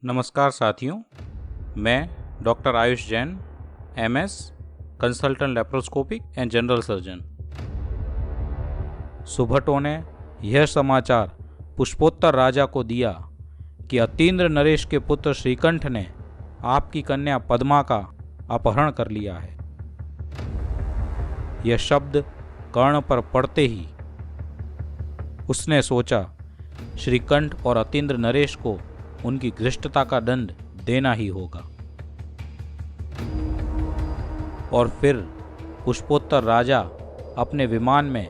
नमस्कार साथियों, मैं doctor Ayush Jain, MS, consultant laparoscopic and general surgeon. सुभटों ने यह समाचार पुष्पोत्तर राजा को दिया कि अतीन्द्र नरेश के पुत्र श्रीकंठ ने आपकी कन्या पद्मा का अपहरण कर लिया है। यह शब्द कर्ण पर पड़ते ही उसने सोचा, श्रीकंठ और अतीन्द्र नरेश को उनकी घृष्टता का दंड देना ही होगा। और फिर पुष्पोत्तर राजा अपने विमान में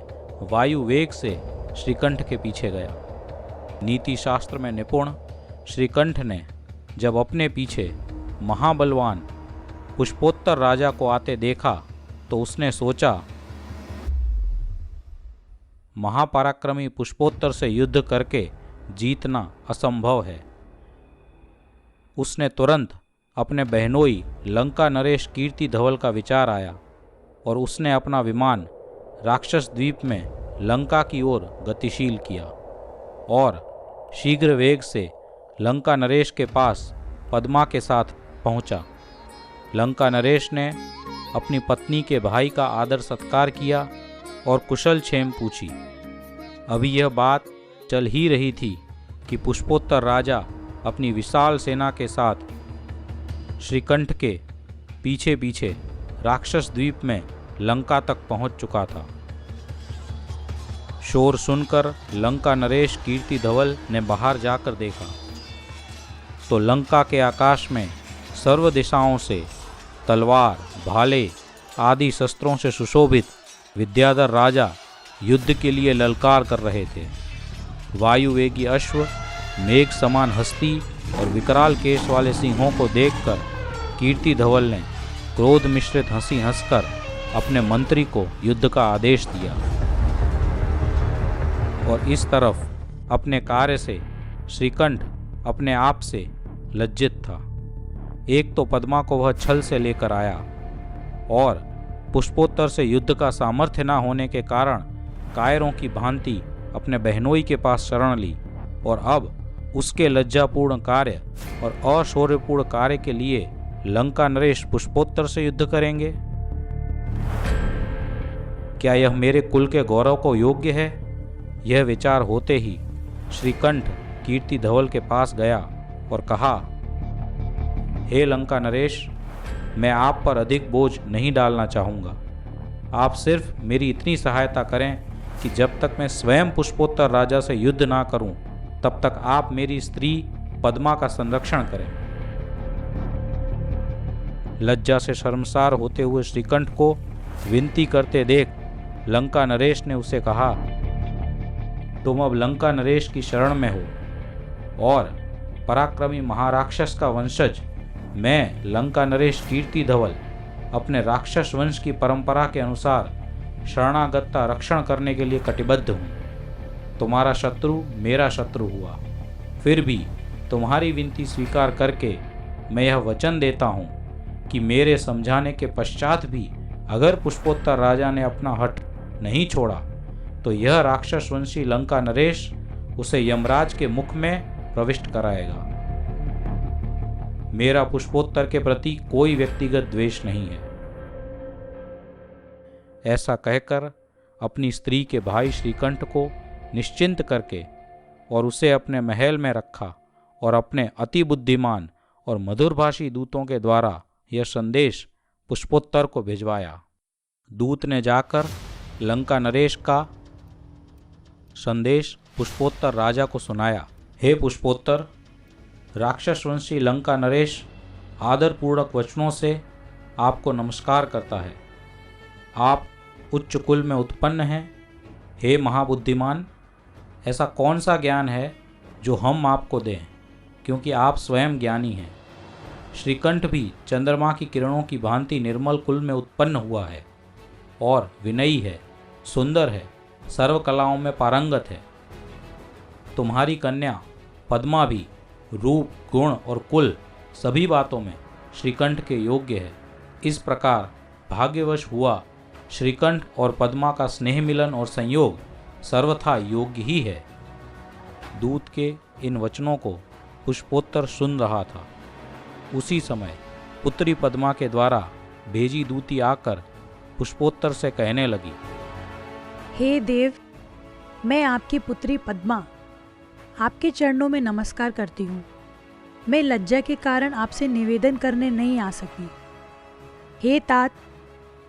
वायु वेग से श्रीकंठ के पीछे गया। नीति शास्त्र में निपुण श्रीकंठ ने जब अपने पीछे महाबलवान पुष्पोत्तर राजा को आते देखा तो उसने सोचा, महापराक्रमी पुष्पोत्तर से युद्ध करके जीतना असंभव है। उसने तुरंत अपने बहनोई लंका नरेश कीर्ति धवल का विचार आया और उसने अपना विमान राक्षस द्वीप में लंका की ओर गतिशील किया और शीघ्र वेग से लंका नरेश के पास पद्मा के साथ पहुंचा। लंका नरेश ने अपनी पत्नी के भाई का आदर सत्कार किया और कुशल क्षेम पूछी। अभी यह बात चल ही रही थी कि पुष्पोत्तर राजा अपनी विशाल सेना के साथ श्रीकंठ के पीछे पीछे राक्षस द्वीप में लंका तक पहुंच चुका था। शोर सुनकर लंका नरेश कीर्ति धवल ने बाहर जाकर देखा तो लंका के आकाश में सर्व दिशाओं से तलवार, भाले आदि शस्त्रों से सुशोभित विद्याधर राजा युद्ध के लिए ललकार कर रहे थे। वायुवेगी अश्व, मेघ समान हस्ती और विकराल केश वाले सिंहों को देखकर कीर्ति धवल ने क्रोध मिश्रित हंसी हंसकर अपने मंत्री को युद्ध का आदेश दिया। और इस तरफ अपने कार्य से श्रीकंठ अपने आप से लज्जित था। एक तो पद्मा को वह छल से लेकर आया और पुष्पोत्तर से युद्ध का सामर्थ्य न होने के कारण कायरों की भांति अपने बहनोई के पास शरण ली, और अब उसके लज्जापूर्ण कार्य और अशौर्यपूर्ण कार्य के लिए लंका नरेश पुष्पोत्तर से युद्ध करेंगे। क्या यह मेरे कुल के गौरव को योग्य है? यह विचार होते ही श्रीकंठ कीर्ति धवल के पास गया और कहा, हे लंका नरेश, मैं आप पर अधिक बोझ नहीं डालना चाहूँगा। आप सिर्फ मेरी इतनी सहायता करें कि जब तक मैं स्वयं पुष्पोत्तर राजा से युद्ध ना करूं, तब तक आप मेरी स्त्री पद्मा का संरक्षण करें। लज्जा से शर्मसार होते हुए श्रीकंठ को विनती करते देख लंका नरेश ने उसे कहा, तुम अब लंका नरेश की शरण में हो और पराक्रमी महाराक्षस का वंशज मैं लंका नरेश कीर्ति धवल अपने राक्षस वंश की परंपरा के अनुसार शरणागत का रक्षण करने के लिए कटिबद्ध हूँ। तुम्हारा शत्रु मेरा शत्रु हुआ, फिर भी तुम्हारी विनती स्वीकार करके मैं यह वचन देता हूँ कि मेरे समझाने के पश्चात भी अगर पुष्पोत्तर राजा ने अपना हठ नहीं छोड़ा तो यह राक्षस वंशी लंका नरेश उसे यमराज के मुख में प्रविष्ट कराएगा। मेरा पुष्पोत्तर के प्रति कोई व्यक्तिगत द्वेष नहीं है। ऐसा कहकर अपनी स्त्री के भाई श्रीकंठ को निश्चिंत करके और उसे अपने महल में रखा और अपने अति बुद्धिमान और मधुरभाषी दूतों के द्वारा यह संदेश पुष्पोत्तर को भिजवाया। दूत ने जाकर लंका नरेश का संदेश पुष्पोत्तर राजा को सुनाया। हे पुष्पोत्तर, राक्षस वंशी लंका नरेश आदरपूर्वक वचनों से आपको नमस्कार करता है। आप उच्च कुल में उत्पन्न हैं। हे महाबुद्धिमान, ऐसा कौन सा ज्ञान है जो हम आपको दें, क्योंकि आप स्वयं ज्ञानी हैं। श्रीकंठ भी चंद्रमा की किरणों की भांति निर्मल कुल में उत्पन्न हुआ है और विनयी है, सुंदर है, सर्व कलाओं में पारंगत है। तुम्हारी कन्या पद्मा भी रूप, गुण और कुल सभी बातों में श्रीकंठ के योग्य है। इस प्रकार भाग्यवश हुआ श्रीकंठ और पद्मा का स्नेह मिलन और संयोग सर्वथा योग्य ही है। दूत के इन वचनों को पुष्पोत्तर सुन रहा था। उसी समय पुत्री पद्मा के द्वारा भेजी दूती आकर पुष्पोत्तर से कहने लगी, हे देव, मैं आपकी पुत्री पद्मा आपके चरणों में नमस्कार करती हूँ। मैं लज्जा के कारण आपसे निवेदन करने नहीं आ सकी। हे तात,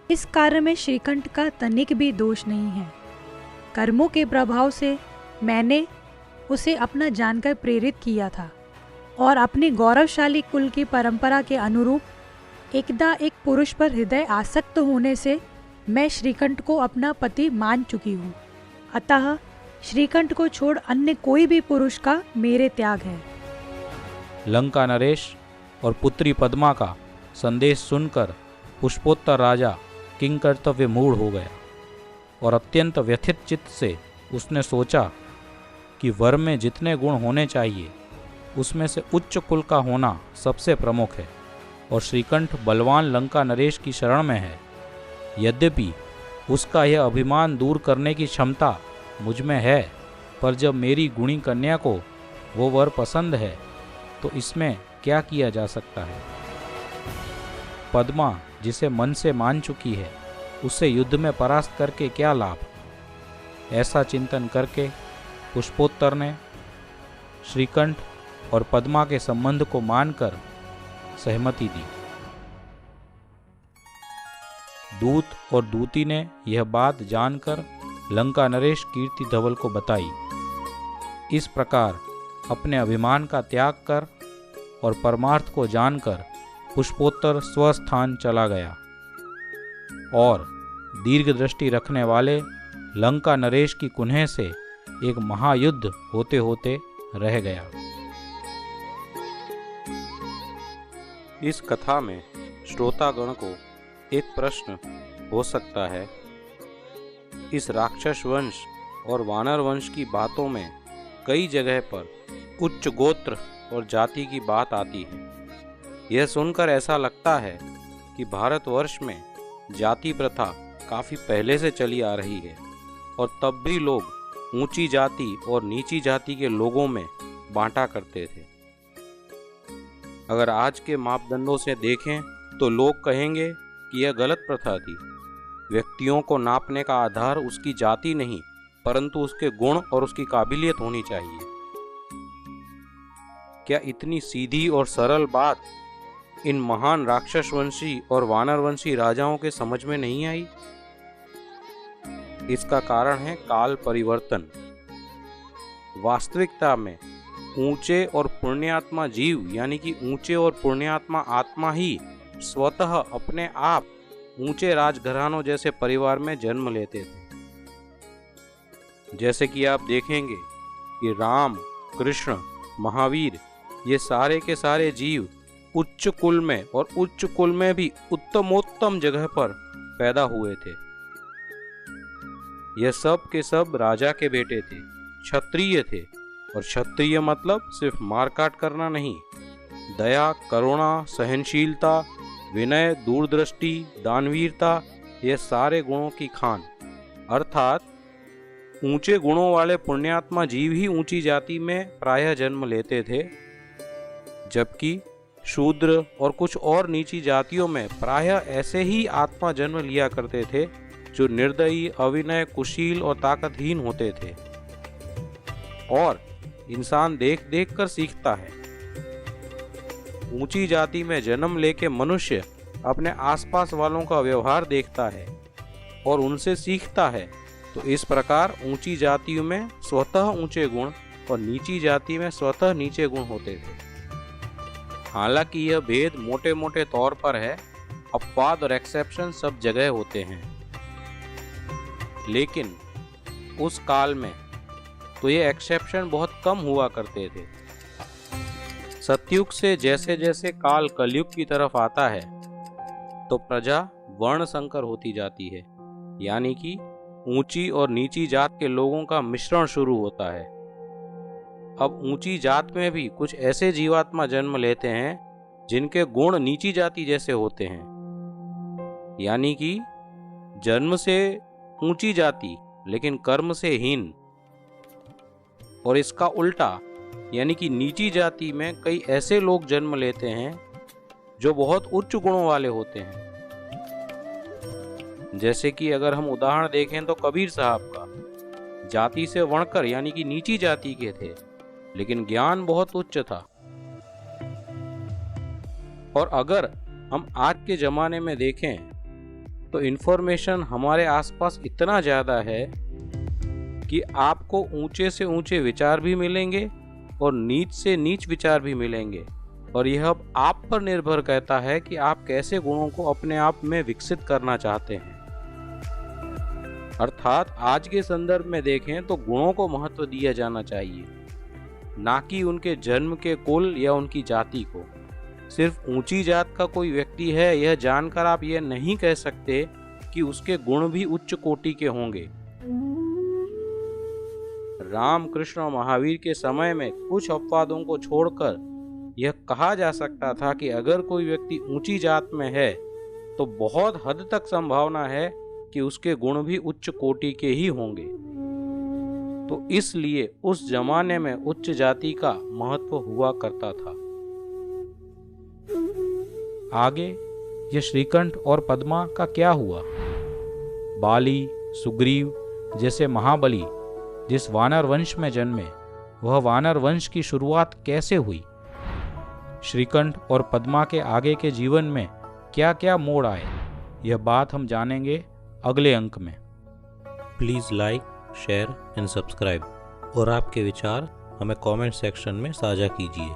इस कार्य में श्रीकंठ का तनिक भी दोष नहीं है। कर्मों के प्रभाव से मैंने उसे अपना जानकर प्रेरित किया था और अपनी गौरवशाली कुल की परंपरा के अनुरूप एकदा एक पुरुष पर हृदय आसक्त होने से मैं श्रीकंठ को अपना पति मान चुकी हूँ। अतः श्रीकंठ को छोड़ अन्य कोई भी पुरुष का मेरे त्याग है। लंका नरेश और पुत्री पद्मा का संदेश सुनकर पुष्पोत्तर राजा किंकर्तव्य मूढ़ हो गया और अत्यंत व्यथित चित्त से उसने सोचा कि वर में जितने गुण होने चाहिए उसमें से उच्च कुल का होना सबसे प्रमुख है और श्रीकंठ बलवान लंका नरेश की शरण में है। यद्यपि उसका यह अभिमान दूर करने की क्षमता मुझ में है, पर जब मेरी गुणी कन्या को वो वर पसंद है तो इसमें क्या किया जा सकता है। पद्मा जिसे मन से मान चुकी है उसे युद्ध में परास्त करके क्या लाभ। ऐसा चिंतन करके पुष्पोत्तर ने श्रीकंठ और पद्मा के संबंध को मानकर सहमति दी। दूत और दूती ने यह बात जानकर लंका नरेश कीर्ति धवल को बताई। इस प्रकार अपने अभिमान का त्याग कर और परमार्थ को जानकर पुष्पोत्तर स्वस्थान चला गया और दीर्घ दृष्टि रखने वाले लंका नरेश की कुन्हे से एक महायुद्ध होते होते रह गया। इस कथा में श्रोतागण को एक प्रश्न हो सकता है, इस राक्षस वंश और वानर वंश की बातों में कई जगह पर उच्च गोत्र और जाति की बात आती है। यह सुनकर ऐसा लगता है कि भारतवर्ष में जाति प्रथा काफ़ी पहले से चली आ रही है और तब भी लोग ऊंची जाति और नीची जाति के लोगों में बांटा करते थे। अगर आज के मापदंडों से देखें तो लोग कहेंगे कि यह गलत प्रथा थी। व्यक्तियों को नापने का आधार उसकी जाति नहीं परंतु उसके गुण और उसकी काबिलियत होनी चाहिए। क्या इतनी सीधी और सरल बात इन महान राक्षसवंशी और वानरवंशी राजाओं के समझ में नहीं आई? इसका कारण है काल परिवर्तन। वास्तविकता में ऊंचे और पुण्यात्मा जीव यानी कि ऊंचे और पुण्यात्मा आत्मा ही स्वतः अपने आप ऊंचे राजघरानों जैसे परिवार में जन्म लेते थे। जैसे कि आप देखेंगे कि राम, कृष्ण, महावीर ये सारे के सारे जीव उच्च कुल में और उच्च कुल में भी उत्तमोत्तम जगह पर पैदा हुए थे। यह सब के सब राजा के बेटे थे, क्षत्रिय थे। और क्षत्रिय मतलब सिर्फ मारकाट करना नहीं, दया, करुणा, सहनशीलता, विनय, दूरदृष्टि, दानवीरता ये सारे गुणों की खान। अर्थात ऊंचे गुणों वाले पुण्यात्मा जीव ही ऊंची जाति में प्रायः जन्म लेते थे, जबकि शूद्र और कुछ और नीची जातियों में प्रायः ऐसे ही आत्मा जन्म लिया करते थे जो निर्दयी, अविनय, कुशील और ताकतहीन होते थे। और इंसान देख देख कर सीखता है। ऊंची जाति में जन्म लेके मनुष्य अपने आसपास वालों का व्यवहार देखता है और उनसे सीखता है। तो इस प्रकार ऊंची जातियों में स्वतः ऊंचे गुण और नीची जाति में स्वतः नीचे गुण होते थे। हालांकि यह भेद मोटे मोटे तौर पर है, अपवाद और एक्सेप्शन सब जगह होते हैं। लेकिन उस काल में तो ये एक्सेप्शन बहुत कम हुआ करते थे। सतयुग से जैसे जैसे काल कलयुग की तरफ आता है तो प्रजा वर्ण संकर होती जाती है, यानी कि ऊंची और नीची जात के लोगों का मिश्रण शुरू होता है। अब ऊंची जात में भी कुछ ऐसे जीवात्मा जन्म लेते हैं जिनके गुण नीची जाति जैसे होते हैं, यानी कि जन्म से ऊंची जाति लेकिन कर्म से हीन। और इसका उल्टा यानी कि नीची जाति में कई ऐसे लोग जन्म लेते हैं जो बहुत उच्च गुणों वाले होते हैं। जैसे कि अगर हम उदाहरण देखें तो कबीर साहब का, जाति से वणकर यानी कि नीची जाति के थे, लेकिन ज्ञान बहुत उच्च था। और अगर हम आज के ज़माने में देखें तो इन्फॉर्मेशन हमारे आसपास इतना ज़्यादा है कि आपको ऊंचे से ऊंचे विचार भी मिलेंगे और नीच से नीच विचार भी मिलेंगे, और यह अब आप पर निर्भर करता है कि आप कैसे गुणों को अपने आप में विकसित करना चाहते हैं। अर्थात आज के संदर्भ में देखें तो गुणों को महत्व दिया जाना चाहिए, ना कि उनके जन्म के कुल या उनकी जाति को। सिर्फ ऊंची जात का कोई व्यक्ति है यह जानकर आप यह नहीं कह सकते कि उसके गुण भी उच्च कोटि के होंगे। राम, कृष्ण और महावीर के समय में कुछ अपवादों को छोड़कर यह कहा जा सकता था कि अगर कोई व्यक्ति ऊंची जात में है तो बहुत हद तक संभावना है कि उसके गुण भी उच्च कोटि के ही होंगे। तो इसलिए उस जमाने में उच्च जाति का महत्व हुआ करता था। आगे ये श्रीकंठ और पद्मा का क्या हुआ? बाली, सुग्रीव जैसे महाबली जिस वानर वंश में जन्मे, वह वानर वंश की शुरुआत कैसे हुई? श्रीकंठ और पद्मा के आगे के जीवन में क्या क्या मोड़ आए, यह बात हम जानेंगे अगले अंक में। Please like, share and subscribe, और आपके विचार हमें कमेंट सेक्शन में साझा कीजिए।